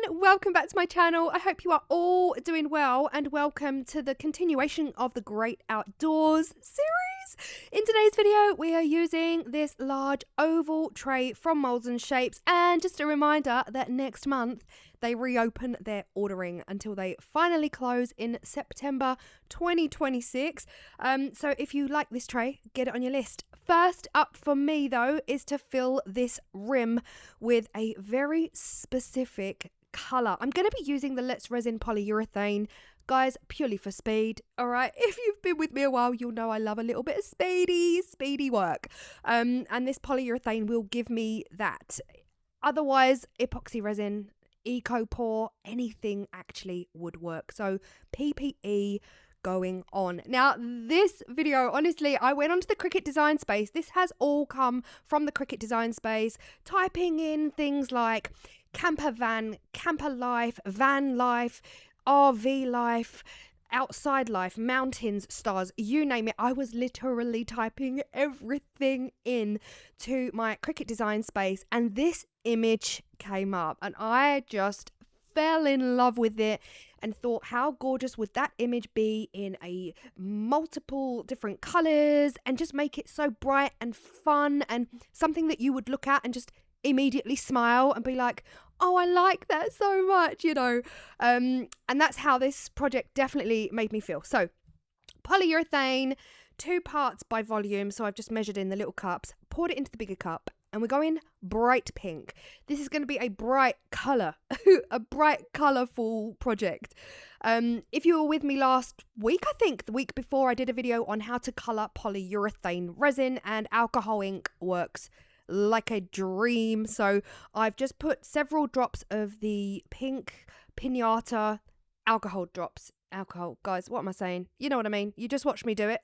welcome back to my channel. I hope you are all doing well and welcome to the continuation of the Great Outdoors series. In today's video we are using this large oval tray from Moulds and Shapes, and just a reminder that next month they reopen their ordering until they finally close in September 2026. So if you like this tray, get it on your list. First up for me though is to fill this rim with a very specific colour. I'm going to be using the Let's Resin polyurethane, guys, purely for speed. All right, if you've been with me a while, you'll know I love a little bit of speedy work. And this polyurethane will give me that. Otherwise, epoxy resin, eco-pore, anything actually would work. So PPE going on. Now this video, honestly, I went onto the Cricut design space. This has all come from the Cricut design space, typing in things like campervan, camper life, van life, RV life, outside life, mountains, stars, you name it. I was literally typing everything in to my Cricut design space and this image came up and I just fell in love with it and thought, how gorgeous would that image be in a multiple different colors and just make it so bright and fun and something that you would look at and just immediately smile and be like, oh, I like that so much, you know. And that's how this project definitely made me feel. So polyurethane, 2 parts by volume, so I've just measured in the little cups, poured it into the bigger cup, and we're going bright pink. This is going to be a bright colour, a bright colourful project. If you were with me last week, I think the week before, I did a video on how to colour polyurethane resin, and alcohol ink works like a dream. So I've just put several drops of the pink pinata alcohol drops. Alcohol, guys, what am I saying? You know what I mean. You just watch me do it.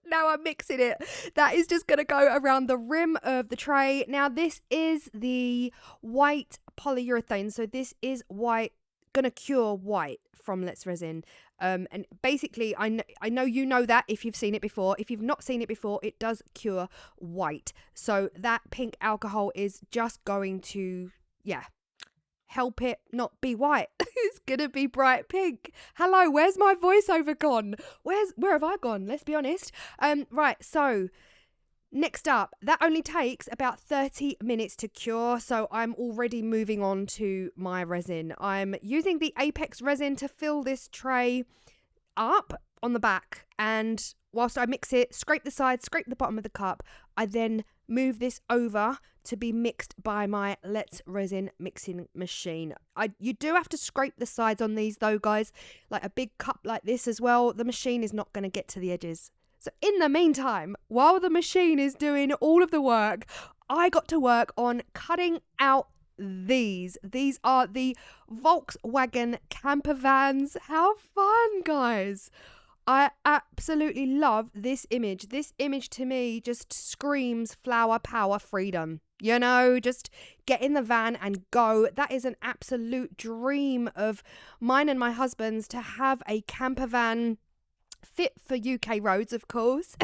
Now I'm mixing it. That is just going to go around the rim of the tray. Now this is the white polyurethane, so this is white, gonna cure white from Let's Resin. And basically I know you know that if you've seen it before. If you've not seen it before, it does cure white. So that pink alcohol is just going to, yeah, help it not be white. It's gonna be bright pink. Hello, where's my voiceover gone? Where have I gone? Let's be honest. Right, so next up, that only takes about 30 minutes to cure, so I'm already moving on to my resin. I'm using the Apex resin to fill this tray up on the back, and whilst I mix it, scrape the sides, scrape the bottom of the cup, I then move this over to be mixed by my Let's Resin mixing machine. You do have to scrape the sides on these though, guys. Like a big cup like this as well, the machine is not going to get to the edges. So in the meantime, while the machine is doing all of the work, I got to work on cutting out these. These are the Volkswagen camper vans. How fun, guys. I absolutely love this image. This image to me just screams flower power freedom. You know, just get in the van and go. That is an absolute dream of mine and my husband's, to have a camper van fit for UK roads, of course.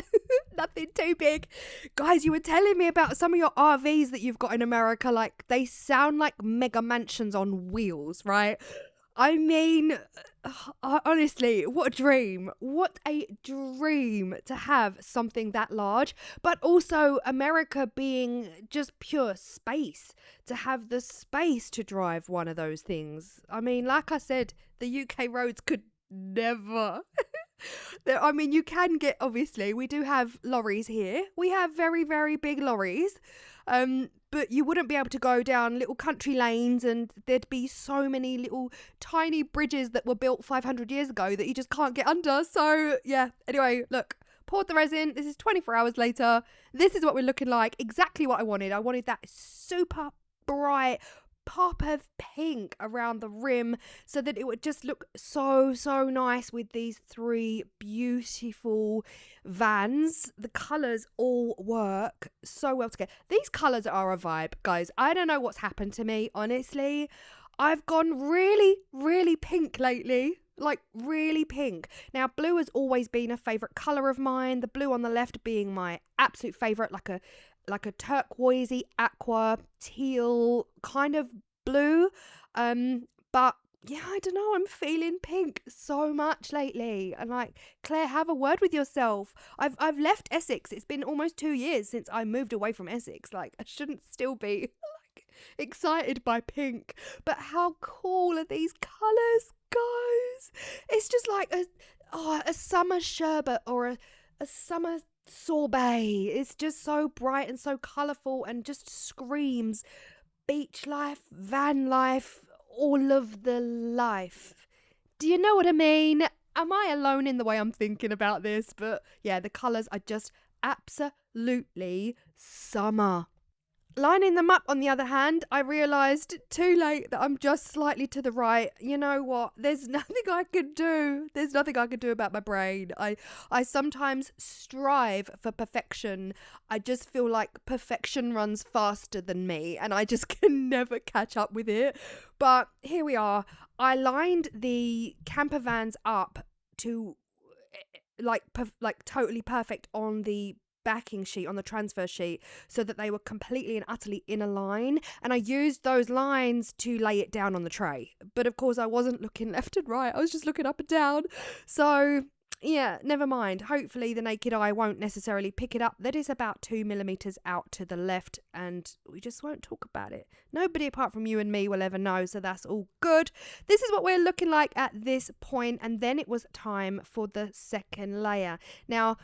Nothing too big. Guys, you were telling me about some of your RVs that you've got in America. Like, they sound like mega mansions on wheels, right? I mean, honestly, what a dream. What a dream to have something that large. But also America being just pure space, to have the space to drive one of those things. I mean, like I said, the UK roads could never. I mean, you can get, obviously, we do have lorries here. We have very, very big lorries. But you wouldn't be able to go down little country lanes, and there'd be so many little tiny bridges that were built 500 years ago that you just can't get under. So yeah, anyway, look, poured the resin. This is 24 hours later. This is what we're looking like. Exactly what I wanted. I wanted that super bright pop of pink around the rim so that it would just look so nice with these 3 beautiful vans. The colours all work so well together. These colours are a vibe, guys. I don't know what's happened to me, honestly. I've gone really pink lately. Like really pink. Now blue has always been a favourite colour of mine. The blue on the left being my absolute favourite, like a turquoisey aqua teal kind of blue. But yeah, I don't know. I'm feeling pink so much lately. And like, Claire, have a word with yourself. I've left Essex. It's been almost 2 years since I moved away from Essex. Like, I shouldn't still be like excited by pink. But how cool are these colours, guys? It's just like a summer sherbet or a summer sorbet. It's just so bright and so colourful and just screams beach life, van life, all of the life. Do you know what I mean? Am I alone in the way I'm thinking about this? But yeah, the colours are just absolutely summer. Lining them up, on the other hand, I realised too late that I'm just slightly to the right. You know what? There's nothing I can do. There's nothing I can do about my brain. I sometimes strive for perfection. I just feel like perfection runs faster than me and I just can never catch up with it. But here we are. I lined the campervans up to like totally perfect on the backing sheet, on the transfer sheet, so that they were completely and utterly in a line, and I used those lines to lay it down on the tray. But of course I wasn't looking left and right, I was just looking up and down. So yeah, never mind. Hopefully the naked eye won't necessarily pick it up that it's about 2mm out to the left, and we just won't talk about it. Nobody apart from you and me will ever know, so that's all good. This is what we're looking like at this point, and then it was time for the second layer. Now,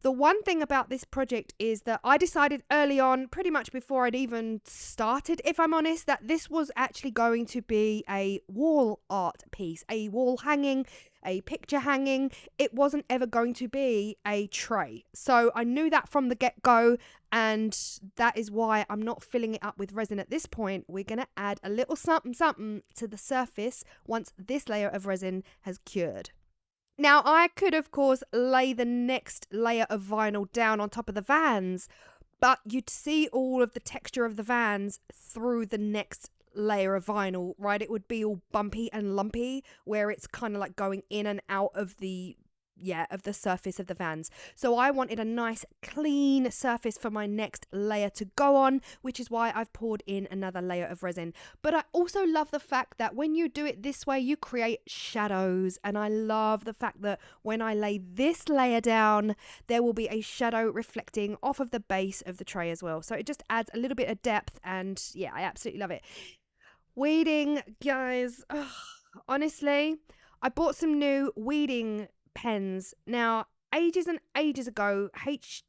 the one thing about this project is that I decided early on, pretty much before I'd even started, if I'm honest, that this was actually going to be a wall art piece, a wall hanging, a picture hanging. It wasn't ever going to be a tray. So I knew that from the get-go, and that is why I'm not filling it up with resin at this point. We're going to add a little something to the surface once this layer of resin has cured. Now, I could, of course, lay the next layer of vinyl down on top of the vans, but you'd see all of the texture of the vans through the next layer of vinyl, right? It would be all bumpy and lumpy, where it's kind of like going in and out of the surface of the vans. So I wanted a nice clean surface for my next layer to go on, which is why I've poured in another layer of resin. But I also love the fact that when you do it this way, you create shadows, and I love the fact that when I lay this layer down, there will be a shadow reflecting off of the base of the tray as well. So it just adds a little bit of depth, and yeah, I absolutely love it. Weeding, guys. Ugh, honestly, I bought some new weeding pens. Now, ages and ages ago,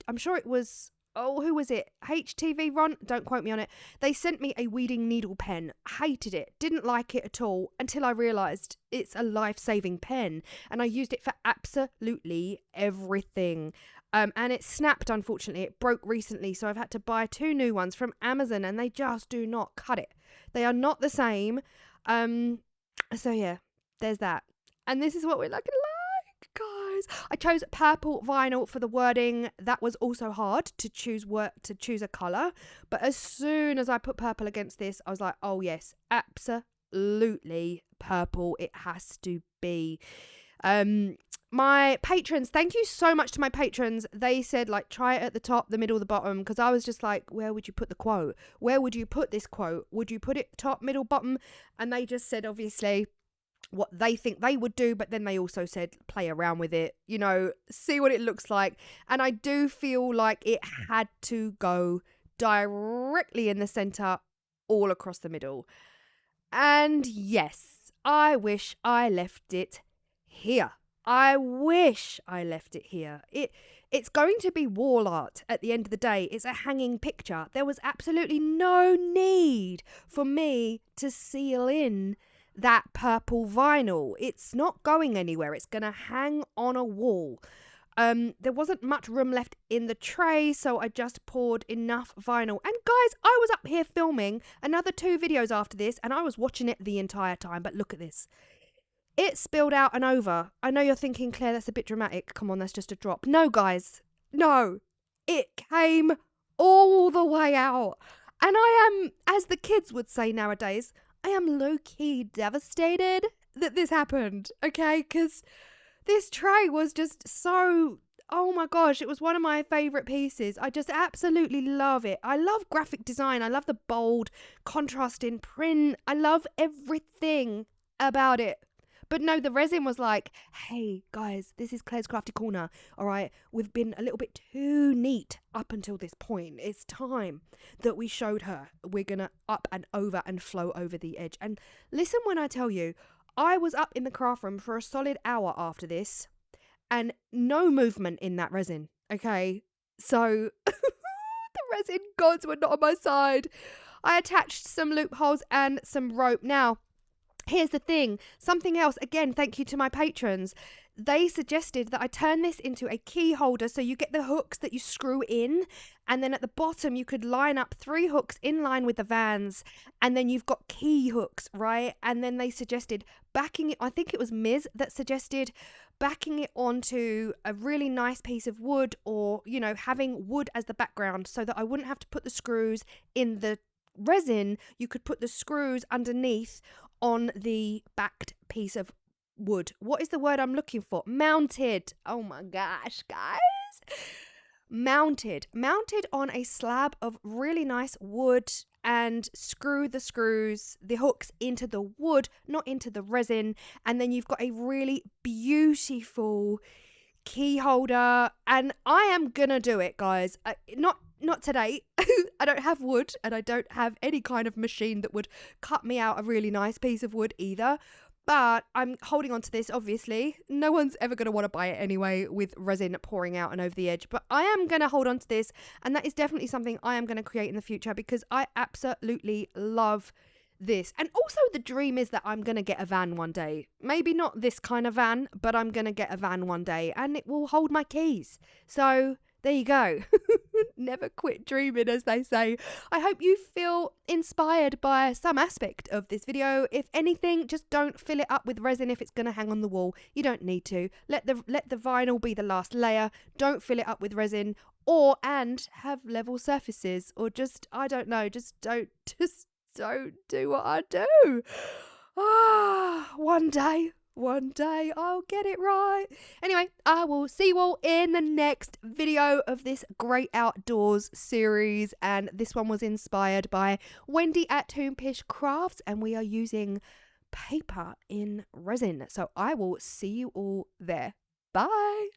I'm sure it was, who was it? HTV Ron? Don't quote me on it. They sent me a weeding needle pen. Hated it. Didn't like it at all until I realised it's a life-saving pen. And I used it for absolutely everything. And it snapped, unfortunately. It broke recently, so I've had to buy 2 new ones from Amazon, and they just do not cut it. They are not the same. So yeah, there's that. And this is what we're looking like. Guys, I chose purple vinyl for the wording. That was also hard to choose a colour, but as soon as I put purple against this, I was like, oh yes, absolutely purple it has to be. My patrons, thank you so much to my patrons. They said, like, try it at the top, the middle, the bottom, because I was just like, where would you put the quote? Where would you put this quote? Would you put it top, middle, bottom? And they just said, obviously, what they think they would do, but then they also said play around with it, you know, see what it looks like. And I do feel like it had to go directly in the center, all across the middle. And yes, I wish I left it here. I wish I left it here. It's going to be wall art at the end of the day. It's a hanging picture. There was absolutely no need for me to seal in that purple vinyl. It's not going anywhere. It's going to hang on a wall. There wasn't much room left in the tray, so I just poured enough vinyl. And guys, I was up here filming another 2 videos after this, and I was watching it the entire time. But look at this. It spilled out and over. I know you're thinking, Claire, that's a bit dramatic. Come on, that's just a drop. No, guys. No. It came all the way out. And I am, as the kids would say nowadays, I am low-key devastated that this happened, okay? Because this tray was just so, oh my gosh, it was one of my favourite pieces. I just absolutely love it. I love graphic design. I love the bold contrast in print. I love everything about it. But no, the resin was like, hey guys, this is Claire's Crafty Corner. All right, we've been a little bit too neat up until this point. It's time that we showed her we're going to up and over and flow over the edge. And listen when I tell you, I was up in the craft room for a solid hour after this and no movement in that resin. Okay, so the resin gods were not on my side. I attached some loopholes and some rope. Now, here's the thing, something else, again, thank you to my patrons. They suggested that I turn this into a key holder so you get the hooks that you screw in, and then at the bottom you could line up 3 hooks in line with the vans, and then you've got key hooks, right? And then they suggested backing it, I think it was Ms that suggested backing it onto a really nice piece of wood, or, you know, having wood as the background so that I wouldn't have to put the screws in the resin. You could put the screws underneath on the backed piece of wood. What is the word I'm looking for? Mounted. Oh my gosh, guys. Mounted on a slab of really nice wood, and screw the hooks into the wood, not into the resin. And then you've got a really beautiful key holder, and I am gonna do it, guys. Not today. I don't have wood, and I don't have any kind of machine that would cut me out a really nice piece of wood either. But I'm holding on to this, obviously. No one's ever going to want to buy it anyway with resin pouring out and over the edge. But I am going to hold on to this, and that is definitely something I am going to create in the future because I absolutely love this. And also the dream is that I'm going to get a van one day. Maybe not this kind of van, but I'm going to get a van one day, and it will hold my keys. So there you go. Never quit dreaming, as they say. I hope you feel inspired by some aspect of this video. If anything, just don't fill it up with resin if it's going to hang on the wall. You don't need to. Let the vinyl be the last layer. Don't fill it up with resin, and have level surfaces, or just, I don't know, just don't do what I do. One day I'll get it right. Anyway, I will see you all in the next video of this Great Outdoors series. And this one was inspired by Wendy at Toonpish Crafts, and we are using paper in resin. So I will see you all there. Bye.